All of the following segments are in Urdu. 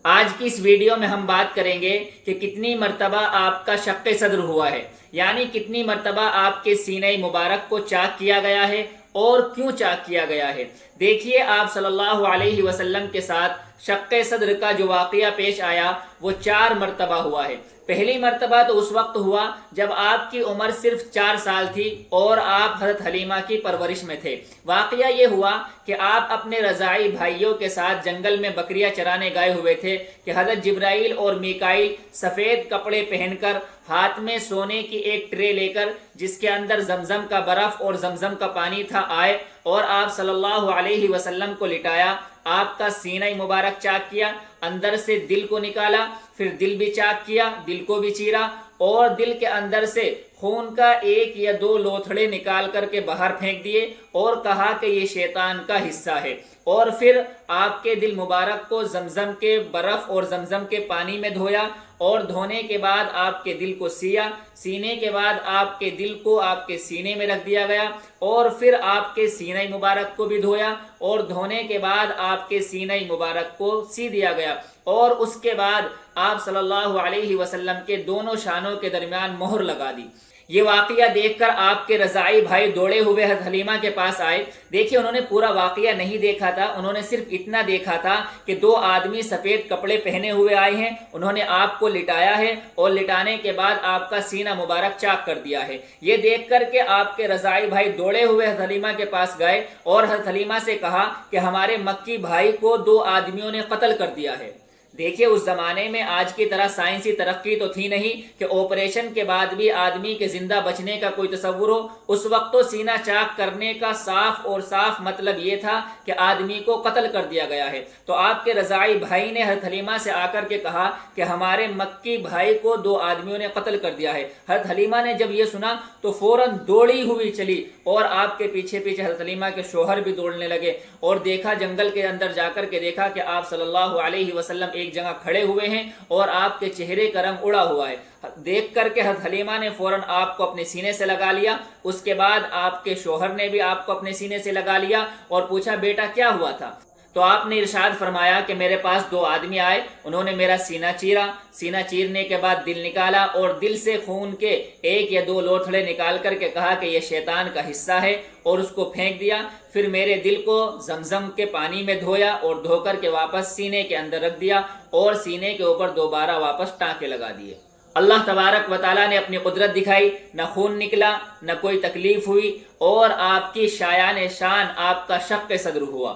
آج کی اس ویڈیو میں ہم بات کریں گے کہ کتنی مرتبہ آپ کا شق صدر ہوا ہے، یعنی کتنی مرتبہ آپ کے سینہ مبارک کو چاک کیا گیا ہے اور کیوں چاک کیا گیا ہے۔ دیکھیے آپ صلی اللہ علیہ وسلم کے ساتھ شق صدر کا جو واقعہ پیش آیا وہ 4 مرتبہ ہوا ہے۔ پہلی مرتبہ تو اس وقت ہوا جب آپ کی عمر صرف 4 سال تھی اور آپ حضرت حلیمہ کی پرورش میں تھے۔ واقعہ یہ ہوا کہ آپ اپنے رضاعی بھائیوں کے ساتھ جنگل میں بکریاں چرانے گئے ہوئے تھے کہ حضرت جبرائیل اور میکائیل سفید کپڑے پہن کر ہاتھ میں سونے کی ایک ٹرے لے کر جس کے اندر زمزم کا برف اور زمزم کا پانی تھا آئے اور آپ صلی اللہ علیہ وسلم کو لٹایا، آپ کا سینہ مبارک چاک کیا، اندر سے دل کو نکالا، پھر دل بھی چاک کیا، دل کو بھی چیرا اور دل کے اندر سے خون کا 1 یا 2 لوتھڑے نکال کر کے باہر پھینک دیے اور کہا کہ یہ شیطان کا حصہ ہے، اور پھر آپ کے دل مبارک کو زمزم کے برف اور زمزم کے پانی میں دھویا اور دھونے کے بعد آپ کے دل کو سیا، سینے کے بعد آپ کے دل کو آپ کے سینے میں رکھ دیا گیا اور پھر آپ کے سینہ مبارک کو بھی دھویا اور دھونے کے بعد آپ کے سینہ مبارک کو سی دیا گیا اور اس کے بعد آپ صلی اللہ علیہ وسلم کے دونوں شانوں کے درمیان مہر لگا دی۔ یہ واقعہ دیکھ کر آپ کے رضاعی بھائی دوڑے ہوئے حضرت حلیمہ کے پاس آئے۔ دیکھیے انہوں نے پورا واقعہ نہیں دیکھا تھا، انہوں نے صرف اتنا دیکھا تھا کہ 2 آدمی سفید کپڑے پہنے ہوئے آئے ہیں، انہوں نے آپ کو لٹایا ہے اور لٹانے کے بعد آپ کا سینہ مبارک چاک کر دیا ہے۔ یہ دیکھ کر کے آپ کے رضاعی بھائی دوڑے ہوئے حضرت حلیمہ کے پاس گئے اور حضرت حلیمہ سے کہا کہ ہمارے مکی بھائی کو 2 آدمیوں نے قتل کر دیا ہے۔ دیکھیے اس زمانے میں آج کی طرح سائنسی ترقی تو تھی نہیں کہ آپریشن کے بعد بھی آدمی کے زندہ بچنے کا کوئی تصور ہو۔ اس وقت تو سینہ چاک کرنے کا صاف مطلب یہ تھا کہ آدمی کو قتل کر دیا گیا ہے۔ تو آپ کے رضاعی بھائی نے حضرت حلیمہ سے آ کر کے کہا کہ ہمارے مکی بھائی کو 2 آدمیوں نے قتل کر دیا ہے۔ حضرت حلیمہ نے جب یہ سنا تو فوراً دوڑی ہوئی چلی اور آپ کے پیچھے پیچھے حضرت حلیمہ کے شوہر بھی دوڑنے لگے اور دیکھا جنگل کے اندر جا کر کے دیکھا کہ آپ صلی اللہ علیہ وسلم ایک جگہ کھڑے ہوئے ہیں اور آپ کے چہرے کا رنگ اڑا ہوا ہے۔ دیکھ کر کے حضرت حلیمہ نے فوراً آپ کو اپنے سینے سے لگا لیا، اس کے بعد آپ کے شوہر نے بھی آپ کو اپنے سینے سے لگا لیا اور پوچھا بیٹا کیا ہوا تھا؟ تو آپ نے ارشاد فرمایا کہ میرے پاس 2 آدمی آئے، انہوں نے میرا سینہ چیرا، سینہ چیرنے کے بعد دل نکالا اور دل سے خون کے 1 یا 2 لوتھڑے نکال کر کے کہا کہ یہ شیطان کا حصہ ہے اور اس کو پھینک دیا، پھر میرے دل کو زمزم کے پانی میں دھویا اور دھو کر کے واپس سینے کے اندر رکھ دیا اور سینے کے اوپر دوبارہ واپس ٹانکے لگا دیے۔ اللہ تبارک و تعالیٰ نے اپنی قدرت دکھائی، نہ خون نکلا، نہ کوئی تکلیف ہوئی اور آپ کی شایان شان آپ کا شق صدر ہوا۔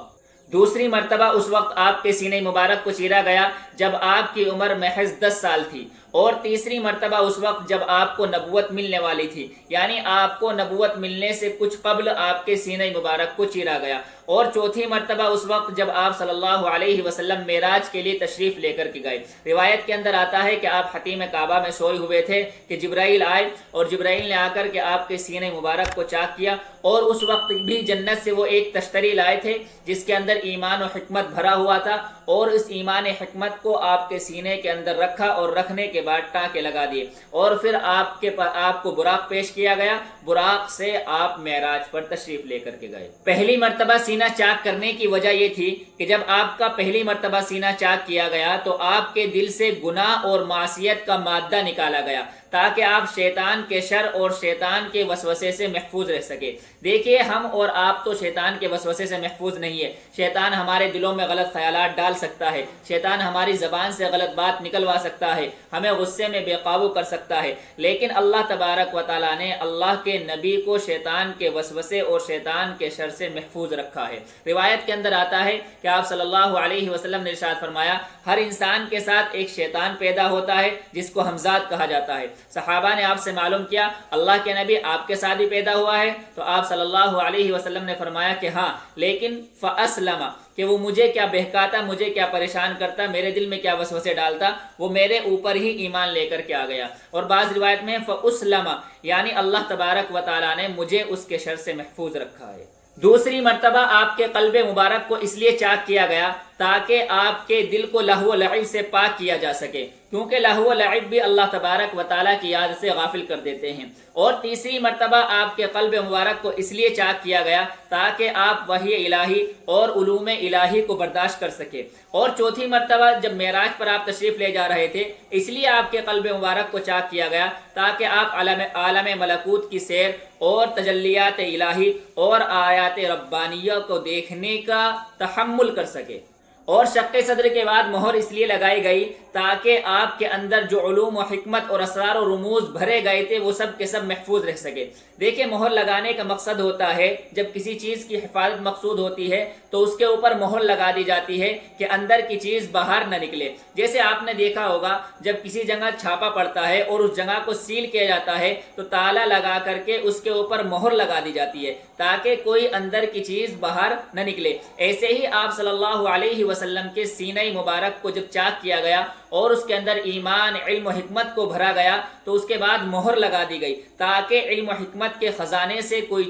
دوسری مرتبہ اس وقت آپ کے سینہ مبارک کو چیرا گیا جب آپ کی عمر محض 10 سال تھی، اور تیسری مرتبہ اس وقت جب آپ کو نبوت ملنے والی تھی، یعنی آپ کو نبوت ملنے سے کچھ قبل آپ کے سینہ مبارک کو چیرا گیا، اور چوتھی مرتبہ اس وقت جب آپ صلی اللہ علیہ وسلم معراج کے لیے تشریف لے کر کے گئے۔ روایت کے اندر آتا ہے کہ آپ حتیم کعبہ میں سوئے ہوئے تھے کہ جبرائیل آئے اور جبرائیل نے آ کر کے آپ کے سینہ مبارک کو چاک کیا، اور اس وقت بھی جنت سے وہ ایک تشتری لائے تھے جس کے اندر ایمان و حکمت بھرا ہوا تھا، اور اس ایمان حکمت کو آپ کے سینے کے اندر رکھا اور رکھنے کے بعد ٹانکے لگا دیے، اور پھر آپ کو براق پیش کیا گیا، براق سے آپ معراج پر تشریف لے کر کے گئے۔ پہلی مرتبہ سینہ چاک کرنے کی وجہ یہ تھی کہ جب آپ کا پہلی مرتبہ سینہ چاک کیا گیا تو آپ کے دل سے گناہ اور معصیت کا مادہ نکالا گیا تاکہ آپ شیطان کے شر اور شیطان کے وسوسے سے محفوظ رہ سکے۔ دیکھیے ہم اور آپ تو شیطان کے وسوسے سے محفوظ نہیں ہے، شیطان ہمارے دلوں میں غلط خیالات ڈال سکتا ہے، شیطان ہماری زبان سے غلط بات نکلوا سکتا ہے، ہمیں غصے میں بے قابو کر سکتا ہے، لیکن اللہ تبارک و تعالیٰ نے اللہ کے نبی کو شیطان کے وسوسے اور شیطان کے شر سے محفوظ رکھا ہے۔ روایت کے اندر آتا ہے کہ آپ صلی اللہ علیہ وسلم نے ارشاد فرمایا ہر انسان کے ساتھ ایک شیطان پیدا ہوتا ہے جس کو حمزات کہا جاتا ہے۔ صحابہ نے آپ سے معلوم کیا اللہ کے نبی آپ کے ساتھ بھی پیدا ہوا ہے؟ تو آپ صلی اللہ علیہ وسلم نے فرمایا کہ ہاں، لیکن فَأَسْلَمَ، کہ وہ مجھے کیا بہکاتا، مجھے کیا پریشان کرتا، میرے دل میں کیا وسوسے ڈالتا، وہ میرے اوپر ہی ایمان لے کر کے آ گیا۔ اور بعض روایت میں فَأُسْلَمَ، یعنی اللہ تبارک و تعالیٰ نے مجھے اس کے شر سے محفوظ رکھا ہے۔ دوسری مرتبہ آپ کے قلب مبارک کو اس لیے چاک کیا گیا تاکہ آپ کے دل کو لہو و لعب سے پاک کیا جا سکے، کیونکہ لہو و لعب بھی اللہ تبارک و تعالیٰ کی یاد سے غافل کر دیتے ہیں۔ اور تیسری مرتبہ آپ کے قلب مبارک کو اس لیے چاک کیا گیا تاکہ آپ وحی الہی اور علوم الہی کو برداشت کر سکے۔ اور چوتھی مرتبہ جب معراج پر آپ تشریف لے جا رہے تھے، اس لیے آپ کے قلب مبارک کو چاک کیا گیا تاکہ آپ عالم ملکوت کی سیر اور تجلیات الہی اور آیات ربانیہ کو دیکھنے کا تحمل کر سکے۔ اور شق صدر کے بعد مہر اس لیے لگائی گئی تاکہ آپ کے اندر جو علوم و حکمت اور اسرار و رموز بھرے گئے تھے وہ سب کے سب محفوظ رہ سکے۔ دیکھیں، مہر لگانے کا مقصد ہوتا ہے، جب کسی چیز کی حفاظت مقصود ہوتی ہے تو اس کے اوپر مہر لگا دی جاتی ہے کہ اندر کی چیز باہر نہ نکلے۔ جیسے آپ نے دیکھا ہوگا جب کسی جگہ چھاپا پڑتا ہے اور اس جگہ کو سیل کیا جاتا ہے تو تالا لگا کر کے اس کے اوپر مہر لگا دی جاتی ہے تاکہ کوئی اندر کی چیز باہر نہ نکلے۔ ایسے ہی آپ صلی اللہ علیہ وسلم کے سینہ مبارک کو جب چاک کیا گیا اور اس کے اندر ایمان، علم و حکمت کو بھرا گیا تو اس کے بعد مہر لگا دی گئی تاکہ علم و حکمت کے خزانے سے کوئی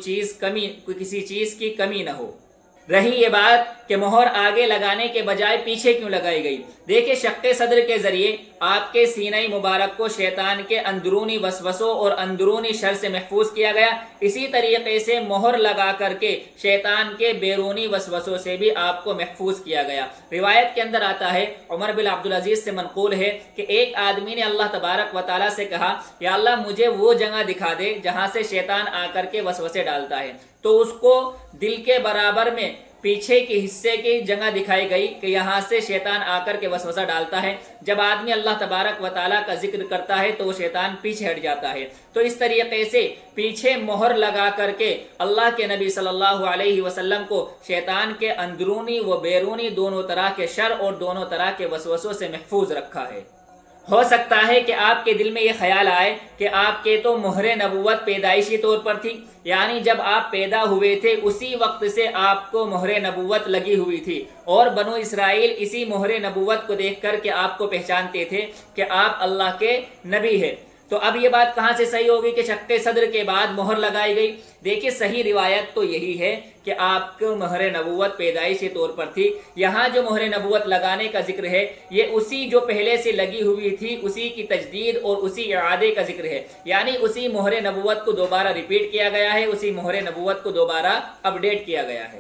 کسی چیز کی کمی نہ ہو۔ رہی یہ بات کہ مہر آگے لگانے کے بجائے پیچھے کیوں لگائی گئی، دیکھیں شق صدر کے ذریعے آپ کے سینہ مبارک کو شیطان کے اندرونی وسوسوں اور اندرونی شر سے محفوظ کیا گیا، اسی طریقے سے مہر لگا کر کے شیطان کے بیرونی وسوسوں سے بھی آپ کو محفوظ کیا گیا۔ روایت کے اندر آتا ہے، عمر بن عبدالعزیز سے منقول ہے کہ ایک آدمی نے اللہ تبارک و تعالیٰ سے کہا، یا اللہ مجھے وہ جگہ دکھا دے جہاں سے شیطان آ کر کے وسوسے ڈالتا ہے، تو اس کو دل کے برابر میں پیچھے کے حصے کی جگہ دکھائی گئی کہ یہاں سے شیطان آ کر کے وسوسہ ڈالتا ہے۔ جب آدمی اللہ تبارک و تعالیٰ کا ذکر کرتا ہے تو وہ شیطان پیچھے ہٹ جاتا ہے۔ تو اس طریقے سے پیچھے مہر لگا کر کے اللہ کے نبی صلی اللہ علیہ وسلم کو شیطان کے اندرونی و بیرونی دونوں طرح کے شر اور دونوں طرح کے وسوسوں سے محفوظ رکھا ہے۔ ہو سکتا ہے کہ آپ کے دل میں یہ خیال آئے کہ آپ کے تو مہر نبوت پیدائشی طور پر تھی، یعنی جب آپ پیدا ہوئے تھے اسی وقت سے آپ کو مہر نبوت لگی ہوئی تھی، اور بنو اسرائیل اسی مہر نبوت کو دیکھ کر کے آپ کو پہچانتے تھے کہ آپ اللہ کے نبی ہیں۔ تو اب یہ بات کہاں سے صحیح ہوگی کہ شق صدر کے بعد مہر لگائی گئی؟ دیکھیے صحیح روایت تو یہی ہے کہ آپ کو مہر نبوت پیدائشی طور پر تھی۔ یہاں جو مہر نبوت لگانے کا ذکر ہے یہ اسی جو پہلے سے لگی ہوئی تھی اسی کی تجدید اور اسی اعادے کا ذکر ہے، یعنی اسی مہر نبوت کو دوبارہ ریپیٹ کیا گیا ہے، اسی مہر نبوت کو دوبارہ اپڈیٹ کیا گیا ہے۔